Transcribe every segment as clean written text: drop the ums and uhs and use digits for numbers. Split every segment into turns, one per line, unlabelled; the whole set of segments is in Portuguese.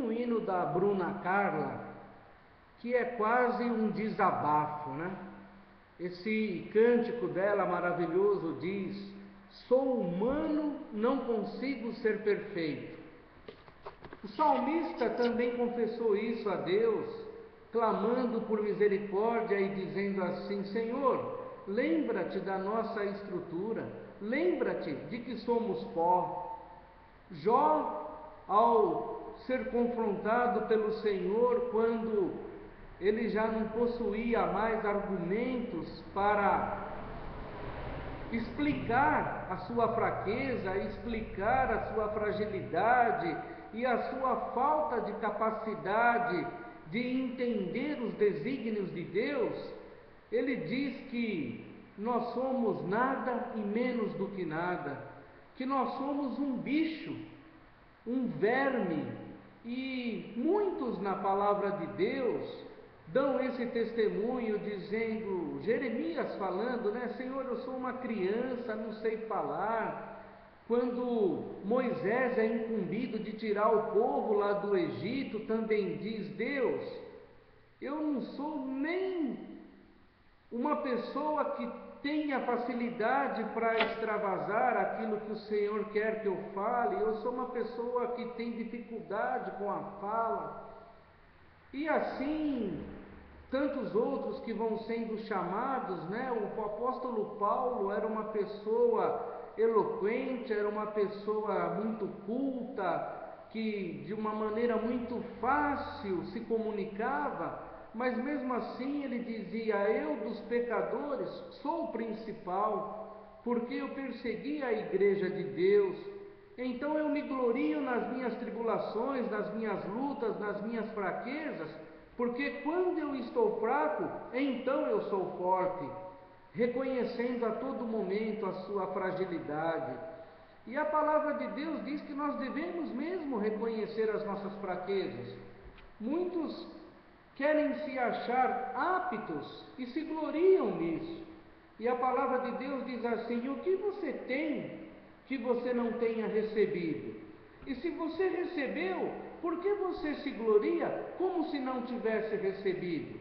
um hino da Bruna Carla, que é quase um desabafo, né? Esse cântico dela maravilhoso diz: sou humano, não consigo ser perfeito. O salmista também confessou isso a Deus, clamando por misericórdia e dizendo assim: Senhor, lembra-te da nossa estrutura, lembra-te de que somos pó. Jó, ao ser confrontado pelo Senhor, quando ele já não possuía mais argumentos para explicar a sua fraqueza, explicar a sua fragilidade e a sua falta de capacidade de entender os desígnios de Deus, ele diz que nós somos nada e menos do que nada, que nós somos um bicho, um verme, e muitos na palavra de Deus dão esse testemunho dizendo, Jeremias falando, né? Senhor, eu sou uma criança, não sei falar. Quando Moisés é incumbido de tirar o povo lá do Egito, também diz Deus, eu não sou nem uma pessoa que tenha facilidade para extravasar aquilo que o Senhor quer que eu fale, eu sou uma pessoa que tem dificuldade com a fala. E assim, tantos outros que vão sendo chamados, né? O apóstolo Paulo era uma pessoa eloquente, era uma pessoa muito culta, que de uma maneira muito fácil se comunicava, mas mesmo assim ele dizia: eu dos pecadores sou o principal, porque eu persegui a igreja de Deus. Então eu me glorio nas minhas tribulações, nas minhas lutas, nas minhas fraquezas, porque quando eu estou fraco, então eu sou forte, reconhecendo a todo momento a sua fragilidade. E a palavra de Deus diz que nós devemos mesmo reconhecer as nossas fraquezas. Muitos querem se achar aptos e se gloriam nisso. E a palavra de Deus diz assim: o que você tem que você não tenha recebido? E se você recebeu, por que você se gloria como se não tivesse recebido?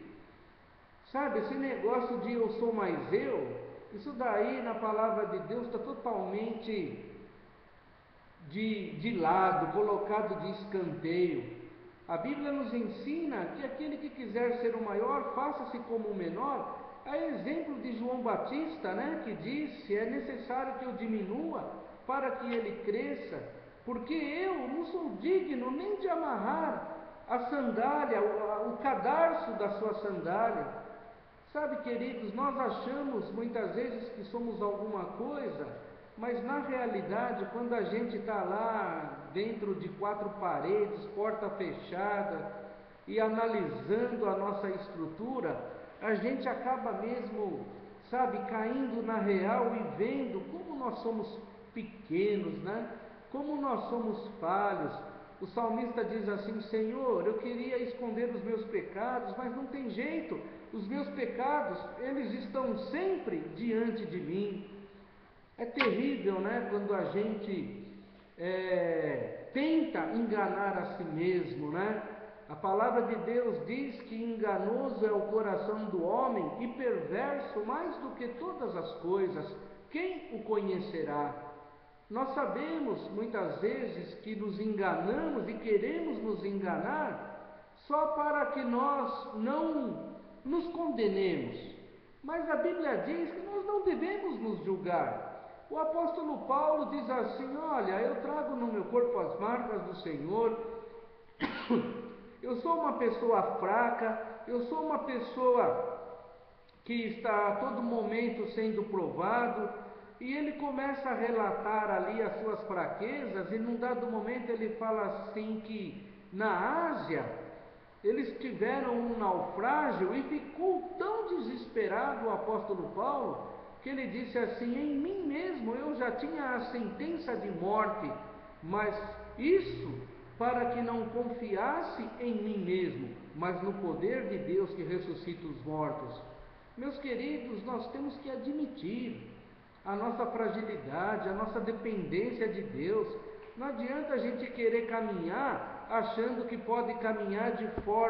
Sabe, esse negócio de eu sou mais eu, isso daí na palavra de Deus está totalmente de lado, colocado de escanteio. A Bíblia nos ensina que aquele que quiser ser o maior, faça-se como o menor. A exemplo de João Batista, né, que disse: é necessário que eu diminua para que ele cresça, porque eu não sou digno nem de amarrar a sandália, o cadarço da sua sandália. Sabe, queridos, nós achamos muitas vezes que somos alguma coisa, mas na realidade, quando a gente está lá dentro de quatro paredes, porta fechada, e analisando a nossa estrutura, a gente acaba mesmo, sabe, caindo na real e vendo como nós somos pequenos, né? Como nós somos falhos. O salmista diz assim: Senhor, eu queria esconder os meus pecados, mas não tem jeito, os meus pecados, eles estão sempre diante de mim. É terrível, né, quando a gente tenta enganar a si mesmo, né? A palavra de Deus diz que enganoso é o coração do homem e perverso mais do que todas as coisas. Quem o conhecerá? Nós sabemos muitas vezes que nos enganamos e queremos nos enganar só para que nós não nos condenemos. Mas a Bíblia diz que nós não devemos nos julgar. O apóstolo Paulo diz assim: olha, eu trago no meu corpo as marcas do Senhor, eu sou uma pessoa fraca, eu sou uma pessoa que está a todo momento sendo provado. E ele começa a relatar ali as suas fraquezas, e num dado momento ele fala assim que na Ásia eles tiveram um naufrágio, e ficou tão desesperado o apóstolo Paulo, que ele disse assim: em mim mesmo eu já tinha a sentença de morte, mas isso para que não confiasse em mim mesmo, mas no poder de Deus que ressuscita os mortos. Meus queridos, nós temos que admitir a nossa fragilidade, a nossa dependência de Deus. Não adianta a gente querer caminhar achando que pode caminhar de forma